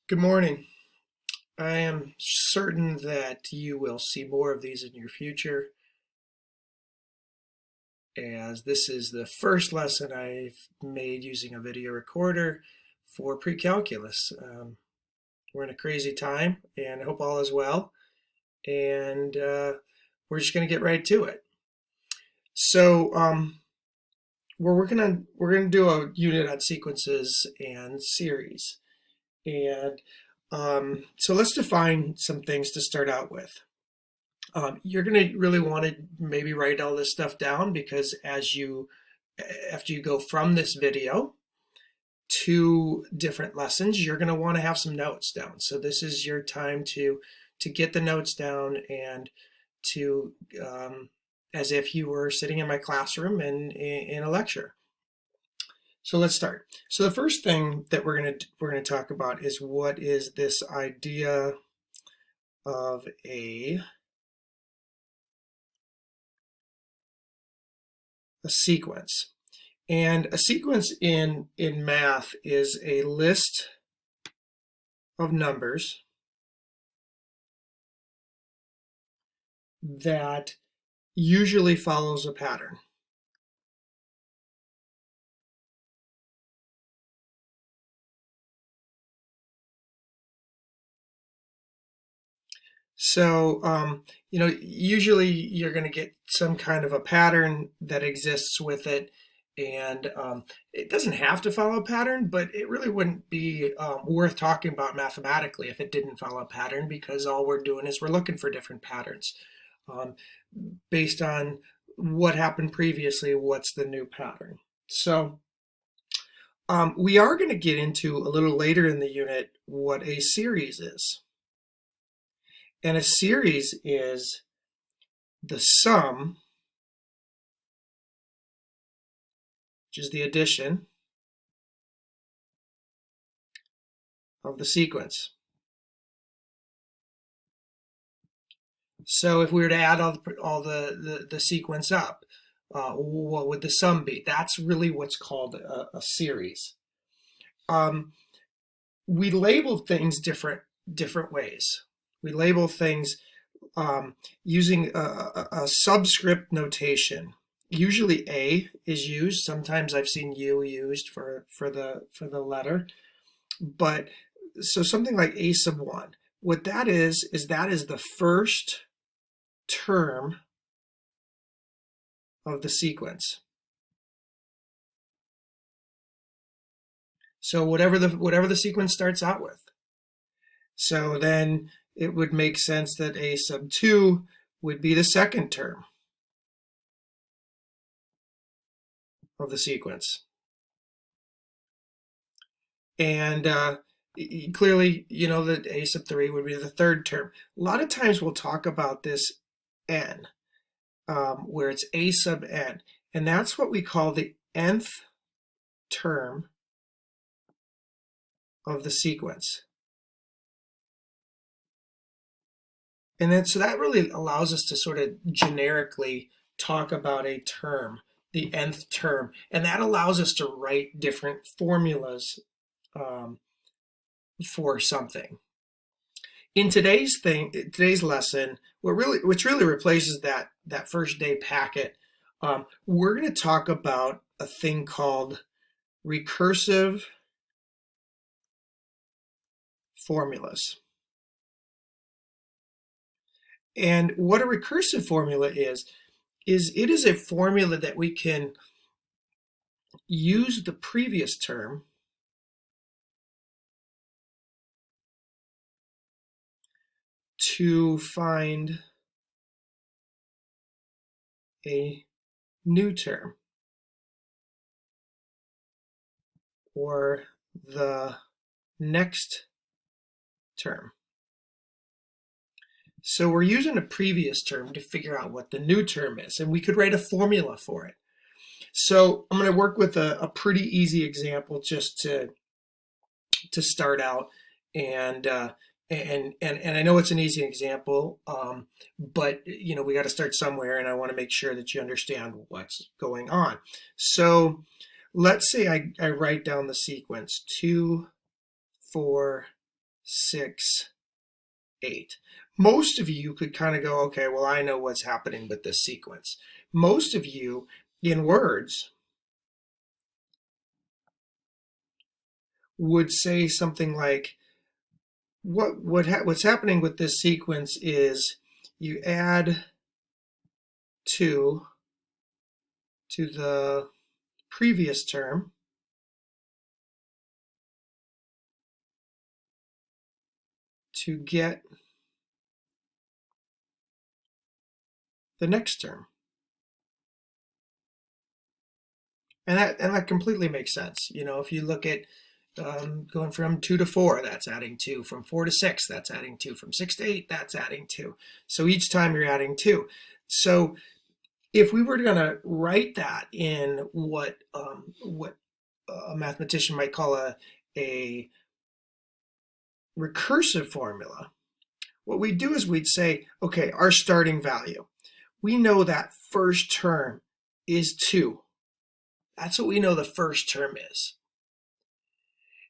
Good morning. I am certain that you will see more of these in your future, as this is the first lesson I've made using a video recorder for pre-calculus. We're in a crazy time, and I hope all is well, and we're just going to get right to it. So we're going to do a unit on sequences and series, and so let's define some things to start out with. You're going to really want to maybe write all this stuff down, because after you go from this video to different lessons, you're going to want to have some notes down. So this is your time to get the notes down and to as if you were sitting in my classroom in a lecture. So let's start. So the first thing that we're going to talk about is what is this idea of a sequence. And a sequence in math is a list of numbers that usually follows a pattern. So, usually you're going to get some kind of a pattern that exists with it, and it doesn't have to follow a pattern, but it really wouldn't be worth talking about mathematically if it didn't follow a pattern, because all we're doing is we're looking for different patterns. Based on what happened previously, what's the new pattern? So we are going to get into a little later in the unit what a series is. And a series is the sum, which is the addition, of the sequence. So if we were to add all the sequence up, what would the sum be? That's really what's called a series. We label things different ways. We label things using a subscript notation. Usually A is used. Sometimes I've seen U used for the letter. But so something like A sub 1. What that is the first term of the sequence. So whatever the sequence starts out with. So then it would make sense that A sub 2 would be the second term of the sequence. And clearly, that A sub 3 would be the third term. A lot of times we'll talk about this n, where it's A sub n. And that's what we call the nth term of the sequence. And then, so that really allows us to sort of generically talk about a term, the nth term, and that allows us to write different formulas for something. In today's lesson, which really replaces that first day packet, we're going to talk about a thing called recursive formulas. And what a recursive formula is it is a formula that we can use the previous term to find a new term, or the next term. So we're using a previous term to figure out what the new term is, and we could write a formula for it. So I'm going to work with a pretty easy example just to start out, and I know it's an easy example, but we got to start somewhere, and I want to make sure that you understand what's going on. So let's say I write down the sequence 2, 4, 6, 8. Most of you could kind of go, okay, well, I know what's happening with this sequence. Most of you in words would say something like, what's happening with this sequence is you add 2 to the previous term to get the next term. And that completely makes sense. You know, if you look at going from 2 to 4, that's adding 2. From 4 to 6, that's adding 2. From 6 to 8, that's adding 2. So each time you're adding 2. So if we were going to write that in what a mathematician might call a recursive formula, what we'd do is we'd say, okay, our starting value. We know that first term is 2. That's what we know the first term is.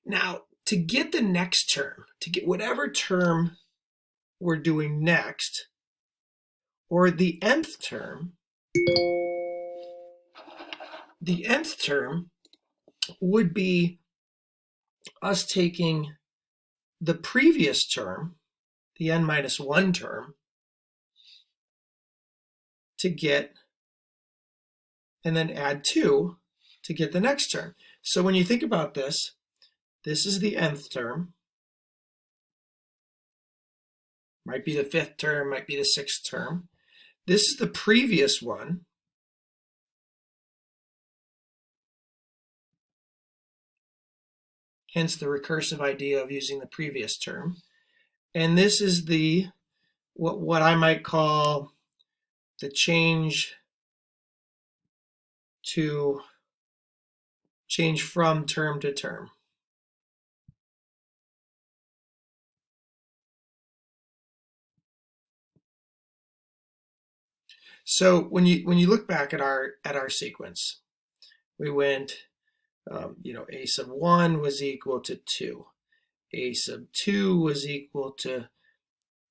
Now, to get the next term, to get whatever term we're doing next, or the nth term would be us taking the previous term, the n minus 1 term, to get, and then add 2 to get the next term. So when you think about this, this is the nth term. Might be the 5th term, might be the 6th term. This is the previous one. Hence the recursive idea of using the previous term. And this is the what I might call the change from term to term. So when you look back at our sequence, we went, a sub 1 was equal to 2. A sub 2 was equal to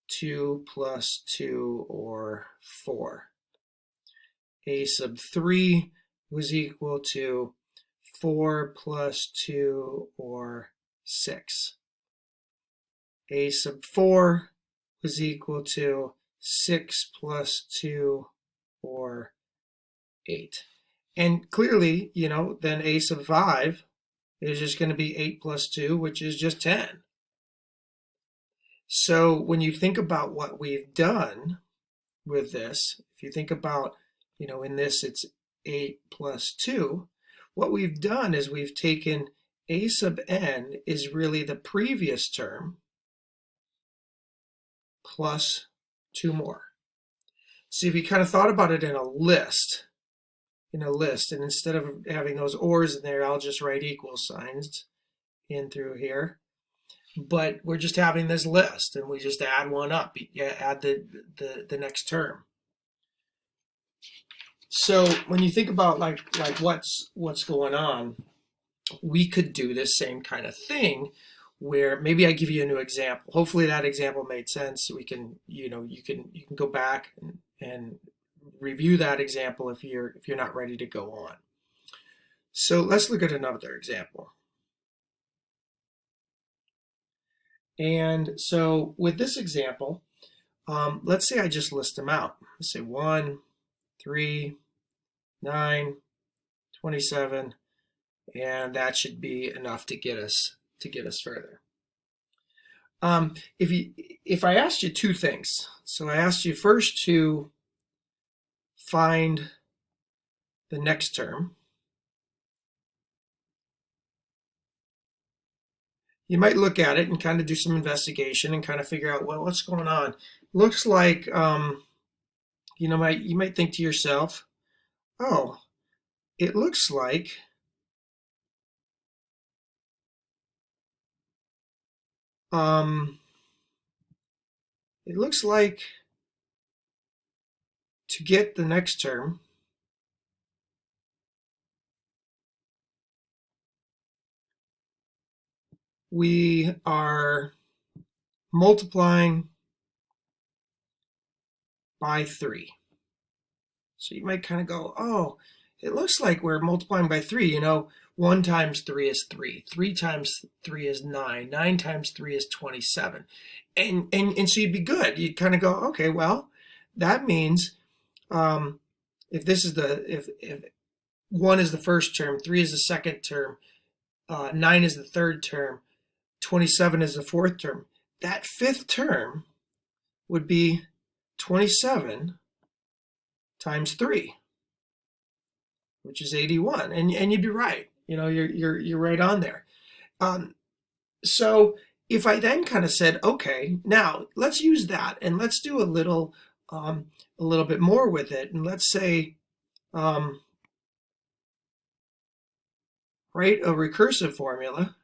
2 plus 2 or 4. A sub 3 was equal to 4 plus 2 or 6. A sub 4 was equal to 6 plus 2 or 8. And clearly, then a sub 5 is just going to be 8 plus 2, which is just 10. So when you think about what we've done with this, if you think about, in this it's 8 plus 2, what we've done is we've taken a sub n is really the previous term plus 2 more. So if you kind of thought about it in a list, and instead of having those ors in there, I'll just write equal signs in through here. But we're just having this list, and we just add one up, add the next term. So when you think about like what's going on, we could do this same kind of thing where maybe I give you a new example. Hopefully that example made sense. We can, you can go back and review that example if you're not ready to go on. So let's look at another example. And so with this example, let's say I just list them out. Let's say 1, 3, 9, 27, and that should be enough to get us further. If I asked you two things, so I asked you first to find the next term, you might look at it and kind of do some investigation and kind of figure out, well, what's going on? Looks like, you might think to yourself, oh, it looks like to get the next term, we are multiplying by 3. So you might kind of go, oh, it looks like we're multiplying by 3. You know, 1 times 3 is 3. 3 times 3 is 9. 9 times 3 is 27. And so you'd be good. You'd kind of go, okay, well, that means if this is if 1 is the first term, 3 is the second term, 9 is the third term, 27 is the fourth term, that fifth term would be 27 times 3, which is 81, and you'd be right. You know, you're right on there. So if I then kind of said, okay, now let's use that and let's do a little bit more with it, and let's say write a recursive formula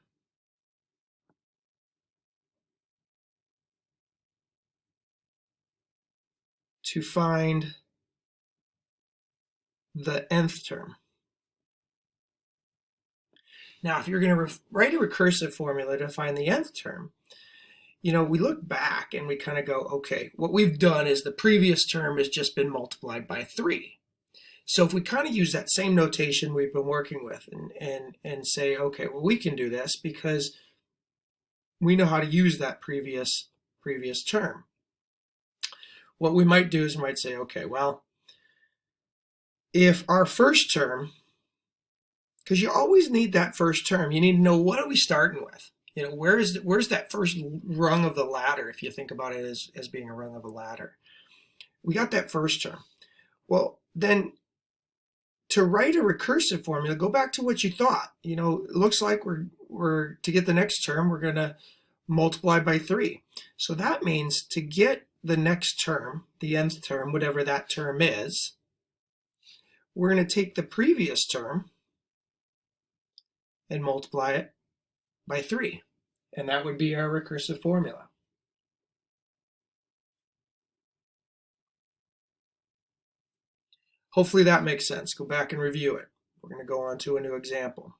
to find the nth term. Now, if you're going to write a recursive formula to find the nth term, you know, we look back and we kind of go, okay, what we've done is the previous term has just been multiplied by 3. So if we kind of use that same notation we've been working with and say, okay, well, we can do this because we know how to use that previous term. What we might do is we might say, okay, well, if our first term, because you always need that first term, you need to know, what are we starting with? You know, where's that first rung of the ladder, if you think about it as being a rung of a ladder? We got that first term. Well, then to write a recursive formula, go back to what you thought. You know, it looks like we're to get the next term, we're going to multiply by 3. So that means to get the next term, the nth term, whatever that term is, we're going to take the previous term and multiply it by 3. And that would be our recursive formula. Hopefully that makes sense. Go back and review it. We're going to go on to a new example.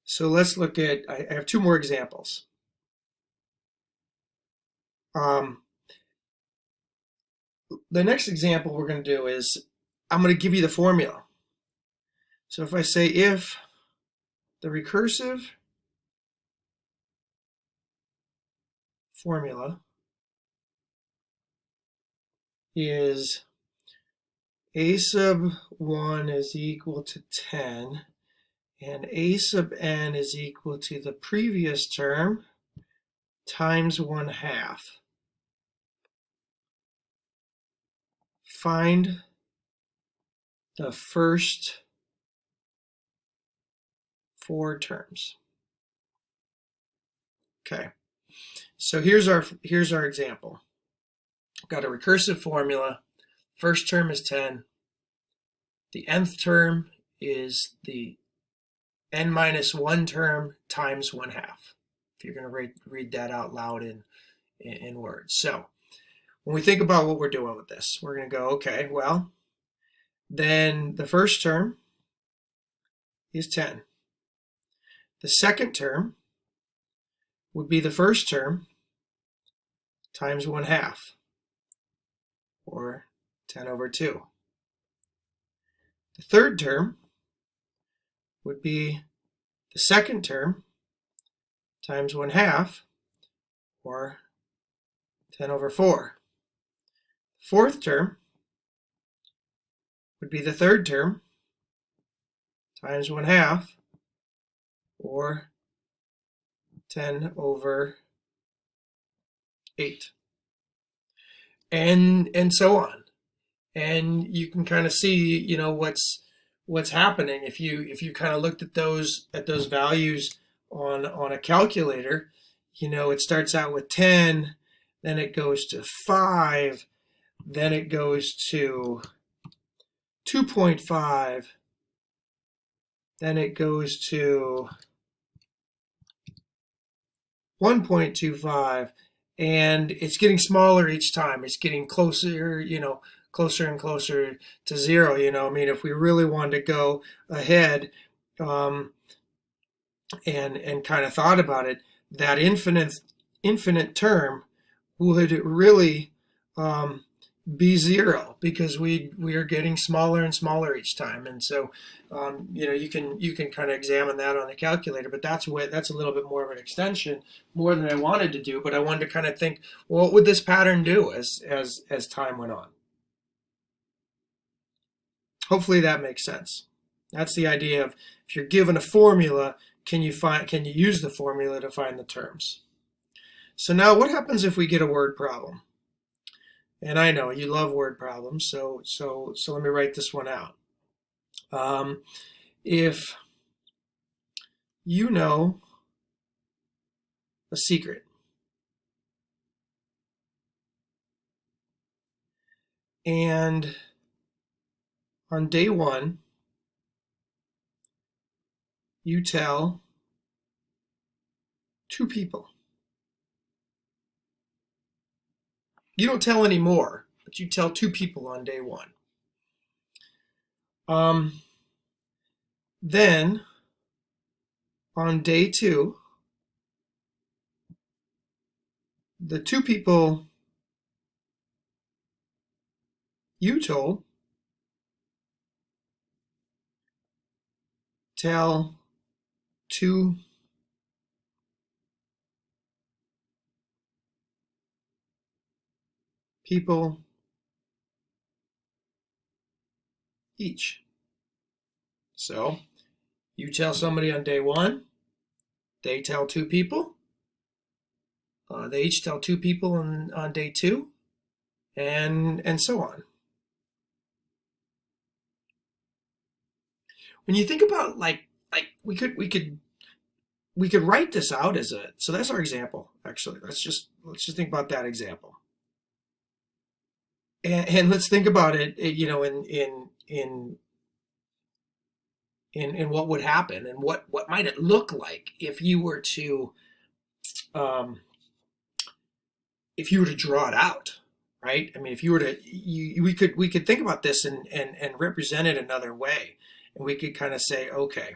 So let's look at, I have 2 more examples. The next example we're going to do is, I'm going to give you the formula. So if I say if the recursive formula is a sub 1 is equal to 10 and a sub n is equal to the previous term times 1/2. Find the first 4 terms. Okay, so here's our example. I've got a recursive formula. First term is 10. The nth term is the n minus 1 term times 1/2. If you're going to read that out loud in words. So when we think about what we're doing with this, we're going to go, okay, well, then the first term is 10. The second term would be the first term times 1/2, or 10 over 2. The third term would be the second term times 1/2, or 10 over 4. The fourth term would be the third term times 1/2, or 10 over 8. And so on. And you can kind of see, you know, what's happening if you kind of looked at those values on a calculator. You know, it starts out with 10, then it goes to 5, then it goes to 2.5, then it goes to 1.25, and it's getting smaller each time. It's getting closer, you know, closer and closer to 0. You know, I mean, if we really wanted to go ahead and kind of thought about it, that infinite infinite term would really be 0, because we are getting smaller and smaller each time. And so you can kind of examine that on the calculator, but that's a little bit more of an extension, more than I wanted to do. But I wanted to kind of think, well, what would this pattern do as time went on? Hopefully that makes sense. That's the idea of, if you're given a formula, can you use the formula to find the terms? So now what happens if we get a word problem? And I know you love word problems, so let me write this one out. If you know a secret, and on day 1 you tell 2 people. You don't tell any more, but you tell 2 people on day 1. Then on day 2, the 2 people you told tell 2 people each. So you tell somebody on day 1, they tell 2 people, they each tell 2 people on day 2, and so on. When you think about like we could write this out as a, so that's our example. Actually, let's just think about that example, and let's think about it, in what would happen, and what might it look like if you were to draw it out, right? I mean, if you were to, we could think about this and represent it another way, and we could kind of say, okay,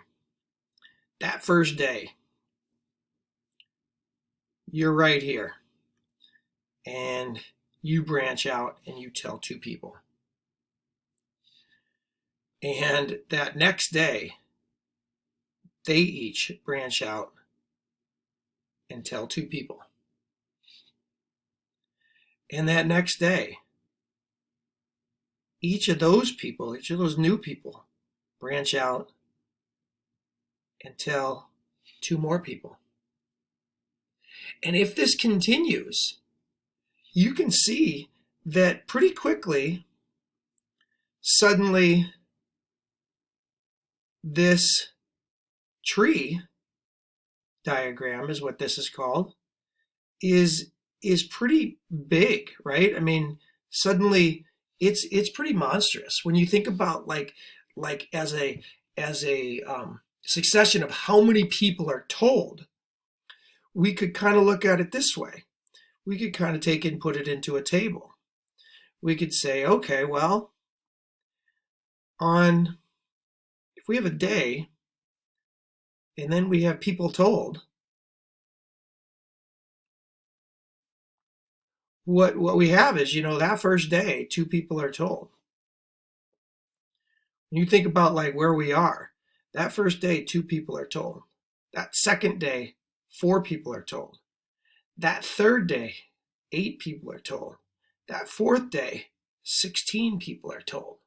that first day, you're right here, and you branch out and you tell 2 people. And that next day, they each branch out and tell 2 people. And that next day, each of those new people, branch out and tell 2 more people. And if this continues, you can see that pretty quickly, suddenly, this tree diagram is what this is called, is pretty big, right? I mean, suddenly it's pretty monstrous when you think about like as a succession of how many people are told. We could kind of look at it this way. We could kind of take it and put it into a table. We could say, okay, well, if we have a day and then we have people told, what we have is, that first day, 2 people are told. When you think about like where we are, that first day, 2 people are told. That second day, 4 people are told. That third day, 8 people are told. That fourth day, 16 people are told.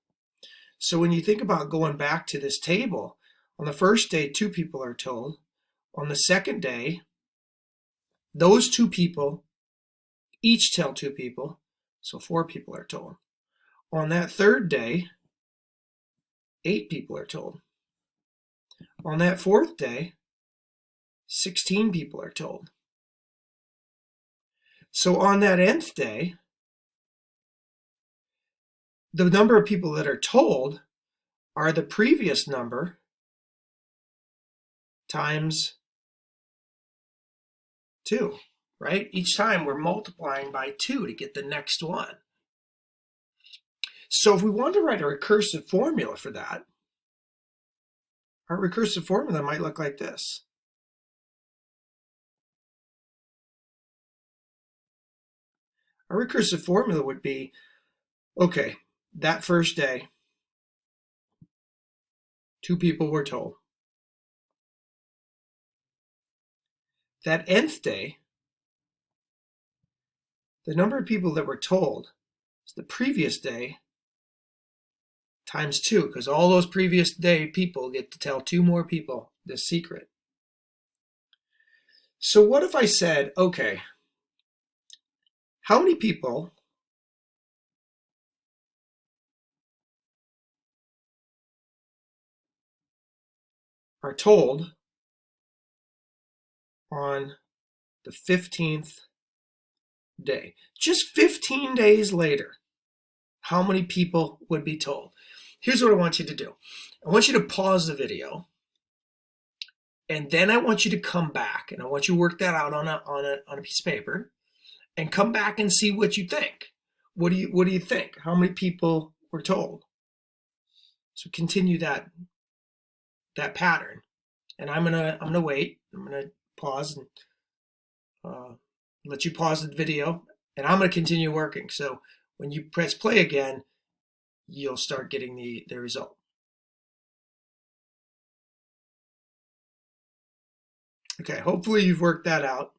So when you think about going back to this table, on the first day, 2 people are told. On the second day, those 2 people each tell 2 people, so 4 people are told. On that third day, 8 people are told. On that fourth day, 16 people are told. So on that nth day, the number of people that are told are the previous number times 2, right? Each time we're multiplying by 2 to get the next one. So if we want to write a recursive formula for that, our recursive formula might look like this. Our recursive formula would be, okay, that first day, 2 people were told. That nth day, the number of people that were told is the previous day times 2, because all those previous day people get to tell 2 more people this secret. So what if I said, okay, how many people are told on the 15th day? Just 15 days later, how many people would be told? Here's what I want you to do. I want you to pause the video, and then I want you to come back, and I want you to work that out on a piece of paper, and come back and see what you think. What do you think? How many people were told? So continue that pattern, and I'm gonna wait. I'm gonna pause and let you pause the video, and I'm gonna continue working. So when you press play again, you'll start getting the result. Okay, hopefully you've worked that out,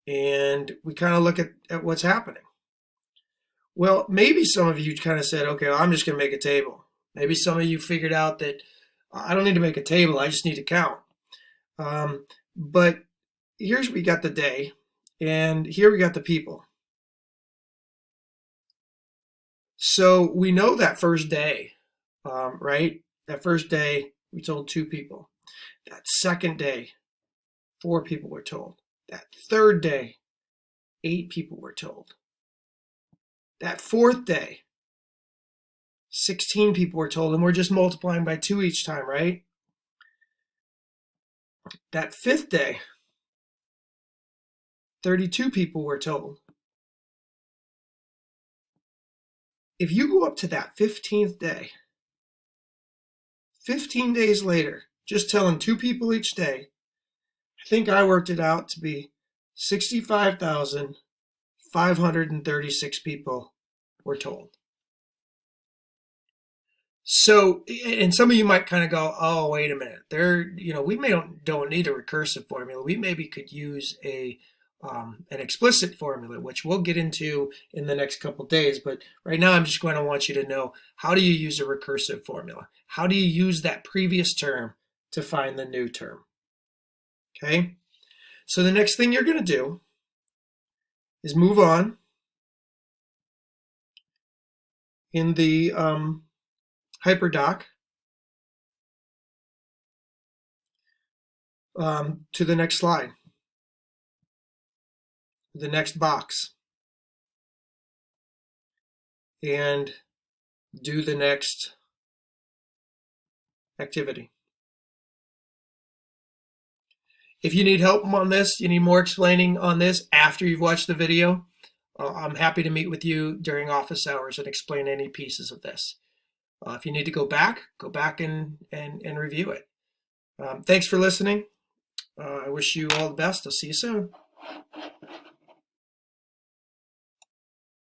and we kind of look at what's happening. Well, maybe some of you kind of said, okay, well, I'm just going to make a table. Maybe some of you figured out that I don't need to make a table, I just need to count. But here's we got the day, and here we got the people. So we know that first day, right? That first day, we told 2 people. That second day, 4 people were told. That third day, 8 people were told. That fourth day, 16 people were told, and we're just multiplying by 2 each time, right? That fifth day, 32 people were told. If you go up to that 15th day, 15 days later, just telling 2 people each day, I think I worked it out to be 65,536 people were told. So, and some of you might kind of go, oh, wait a minute. We don't need a recursive formula. We maybe could use an explicit formula, which we'll get into in the next couple of days. But right now, I'm just going to want you to know, how do you use a recursive formula? How do you use that previous term to find the new term? Okay. So the next thing you're going to do is move on in the HyperDoc to the next slide, the next box, and do the next activity. If you need help on this, you need more explaining on this after you've watched the video, I'm happy to meet with you during office hours and explain any pieces of this. If you need to go back and review it. Thanks for listening. I wish you all the best. I'll see you soon.